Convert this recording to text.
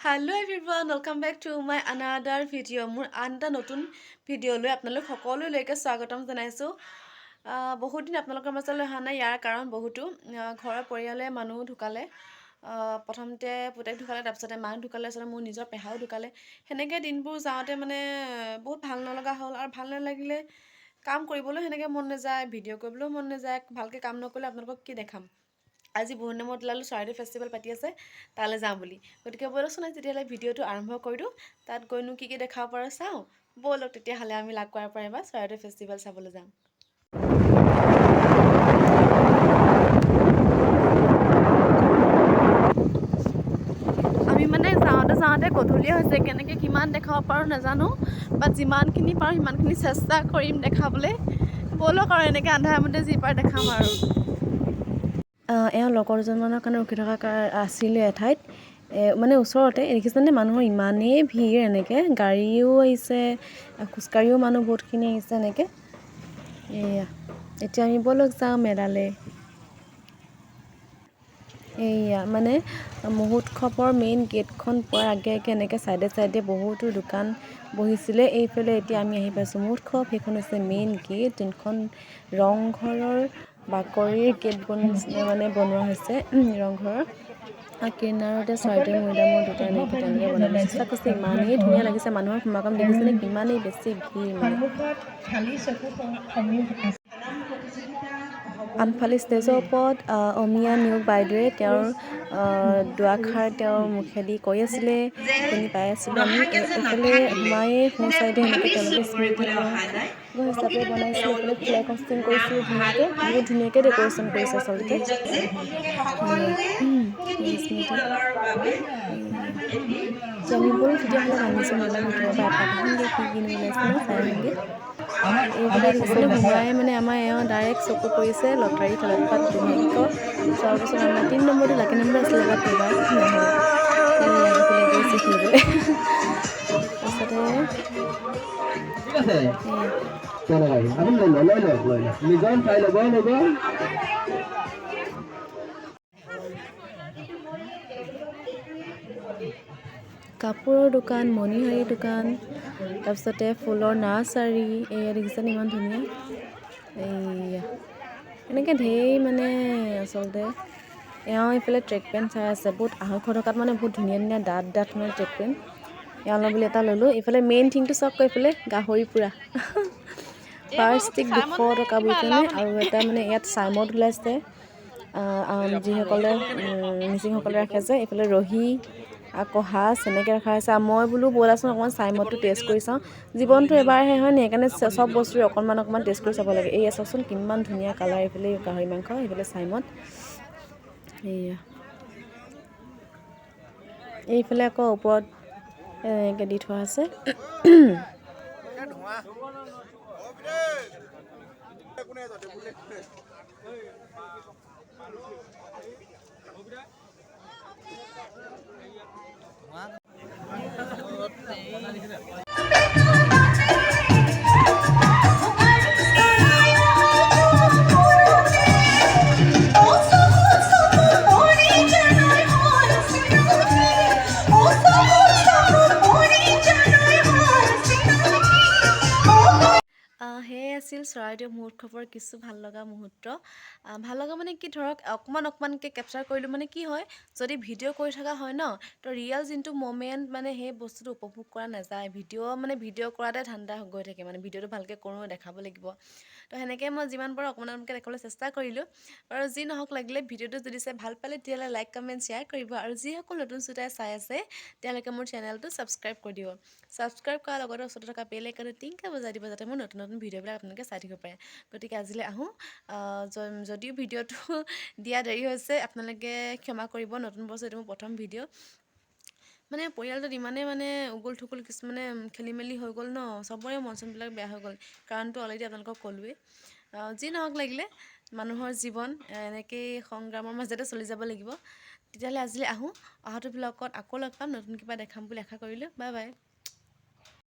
Hello everyone, welcome back to my another video. মোৰ আনটা নতুন video' লৈ আপোনালোক সকলোলৈকে স্বাগতম জনাইছো। বহুত দিন আপোনালোকৰ মাজলৈ অহা নাই, ইয়াৰ কাৰণ বহুতো ঘৰৰ পৰিয়ালে মানুহ ঢুকালে। প্ৰথমতে পুতেক ঢুকালে, তাৰপিছতে মাক ঢুকালে, তাৰপিছতে মোৰ নিজৰ পেহাও ঢুকালে। সেনেকৈ দিনবোৰ যাওঁতে মানে বহুত ভাল নলগা হ'ল, আৰু ভাল নালাগিলে কাম কৰিবলৈ সেনেকৈ মন নাযায়, ভিডিঅ' কৰিবলৈও মন নাযায়। ভালকৈ কাম নকৰিলে আপোনালোকক কি দেখাম। আজি বহুত দিনৰ মূৰত ওলালোঁ, চৰাইদেউ ফেষ্টিভেল পাতি আছে, তালৈ যাওঁ বুলি। গতিকে ব'লকচোন তেতিয়াহ'লে ভিডিঅ'টো আৰম্ভ কৰি দিওঁ। তাত গৈনো কি দেখাব পাৰোঁ চাওঁ। ব'লক তেতিয়াহ'লে আমি লাগ কৰাৰ পৰা এবাৰ চৰাইদেউ ফেষ্টিভেল চাবলৈ যাওঁ। আমি মানে যাওঁতে গধূলিয়ে হৈছে, কেনেকৈ কিমান দেখাব পাৰোঁ নাজানো, বাট যিমানখিনি পাৰোঁ সিমানখিনি চেষ্টা কৰিম দেখাবলৈ। ব'লক আৰু এনেকৈ আন্ধাৰমতে যি পাৰোঁ দেখাম আৰু। এওঁ লগৰ দুজনমানৰ কাৰণে ৰখি থকা আছিলে এঠাইত, মানে ওচৰতে। দেখিছেনে মানুহৰ ইমানেই ভিৰ, এনেকৈ গাড়ীও আহিছে, খোজকাঢ়িও মানুহ বহুতখিনি আহিছে এনেকৈ। এয়া এতিয়া আমি ব'লক যাওঁ মেলালৈ। এয়া মানে মহোৎসৱৰ মেইন গেটখন পোৱাৰ আগে এনেকৈ চাইডে বহুতো দোকান বহিছিলে। এইফালে এতিয়া আমি আহি পাইছোঁ মহোৎসৱ, সেইখন হৈছে মেইন গেট, যোনখন ৰংঘৰৰ বাকৰিৰ গেট বনোৱা হৈছে। ৰংঘৰৰ কিনাৰতে চৰাইদেউ মৈদামৰ দুটা এনেকৈ তেওঁলোকে বনাব চেষ্টা কৰিছে। ইমানেই ধুনীয়া লাগিছে, মানুহৰ সমাগম দেখিছেনে কিমানেই বেছি ভিৰ। মানে আনফালে ষ্টেজৰ ওপৰত অমিয়া নিয়োগ বাইদেৱে তেওঁৰ দুআষাৰ তেওঁৰ মুখেদি কৈ আছিলে, শুনি পাই আছিলোঁ আমি। এইফালে সোমায়ে সোঁ চাইডে সেনেকৈ তেওঁলোকে স্মৃতি হিচাপে বনাইছিলে। এইফালে ফ্লেগ হষ্টিং কৰিছিলে ধুনীয়াকৈ, বহুত ধুনীয়াকৈ ডেক'ৰেশ্যন কৰিছে আচলতে। আমি ব'লো তেতিয়াহ'লে ভাঙিছোঁ মেলা ভিতৰৰ পৰা এপাক আহোঁগৈ, কিনো ওলাইছে ন চাই আহোঁগৈ। এইফালে দেখিছেনে সোমাই মানে আমাৰ এওঁ ডাইৰেক্ট চকু পৰিছে লটাৰী খেলত। বাট দুৰ্ভাগ্য যোৱাৰ বছৰ আমাৰ 3 নম্বৰটো লাকি নম্বৰ আছিলে, বাট এইবাৰ নহ'ল। এইয়া এইফালে গৈছে খেলিবলৈ। কাপোৰৰ দোকান, মণিহাৰী দোকান, তাৰপিছতে ফুলৰ নাৰ্চাৰী। এয়া দেখিছেনে ইমান ধুনীয়া। এইয়া এনেকৈ ঢেৰ মানে আচলতে। এওঁ এইফালে ট্ৰেক পেণ্ট চাই আছে, বহুত 250 টকাত মানে বহুত ধুনীয়া ডাঠ মানে ট্ৰেক পেণ্ট। এওঁ ল'ম বুলি এটা ল'লোঁ। এইফালে মেইন থিংটো চাওক, এইফালে গাহৰি পুৰা পাৰ ষ্টিক 200 টকা বুজিছেনে। আৰু এটা মানে ইয়াত চাইমদ ওলাইছে, যিসকলে মিচিংসকলে ৰাখে যে। এইফালে ৰহি আকৌ সাজ এনেকৈ ৰখা হৈছে। মই বোলো ব'লাচোন অকণমান চাইমদটো টেষ্ট কৰি চাওঁ, জীৱনটো এবাৰহে হয় নে, সেইকাৰণে চব বস্তু অকণমান টেষ্ট কৰি চাব লাগে। এয়া চাওকচোন কিমান ধুনীয়া কালাৰ। এইফালে গাহৰি মাংস, এইফালে চাইমদ। এয়া এইফালে আকৌ ওপৰত এনেকৈ দি থোৱা আছে। সেয়ে আছিল চৰাইদেউ মহোৎসৱৰ কিছু ভাল লগা মুহূৰ্ত। ভাল লগা মানে কি, ধৰক অকণমানকৈ কেপচাৰ কৰিলোঁ। মানে কি হয়, যদি ভিডিঅ' কৰি থকা হয় ন, তো ৰিয়েল যোনটো মমেণ্ট মানে সেই বস্তুটো উপভোগ কৰা নাযায়। ভিডিঅ' কৰাতে ধান্দা গৈ থাকে, মানে ভিডিঅ'টো ভালকৈ কৰোঁ, দেখাব লাগিব। তো সেনেকৈ মই যিমান পাৰোঁ অকণমানকৈ দেখাবলৈ চেষ্টা কৰিলোঁ। আৰু যি নহওক লাগিলে ভিডিঅ'টো যদি চাই ভাল পালে তেতিয়াহ'লে লাইক কমেণ্ট শ্বেয়াৰ কৰিব। আৰু যিসকল নতুন শ্ৰোতাই চাই আছে তেওঁলোকে মোৰ চেনেলটো ছাবস্ক্ৰাইব কৰি দিব। ছাবস্ক্ৰাইব কৰাৰ লগতে ওচৰতে থকা বেল আইকনটো টিংকৈ বজাই দিব, যাতে মোৰ নতুন ভিডিঅ'বিলাক আপোনালোকে চাই থাকিব পাৰে। গতিকে আজিলৈ আহোঁ। যদিও ভিডিঅ'টো দিয়া দেৰি হৈছে, আপোনালোকে ক্ষমা কৰিব। নতুন বছৰ এইটো মোৰ প্ৰথম ভিডিঅ'। মানে পৰিয়ালটোত ইমানেই মানে উগুল থুগুল কিছুমানে খেলি মেলি হৈ গ'ল ন, চবৰে মন চনবিলাক বেয়া হৈ গ'ল। কাৰণটো অলৰেডি আপোনালোকক ক'লোৱেই। যি নহওক লাগিলে মানুহৰ জীৱন এনেকৈয়ে সংগ্ৰামৰ মাজতে চলি যাব লাগিব। তেতিয়াহ'লে আজিলৈ আহোঁ। অহাটো ব্লগত আকৌ লগ পাম, নতুন কিবা দেখাম বুলি আশা কৰিলোঁ। Bye bye.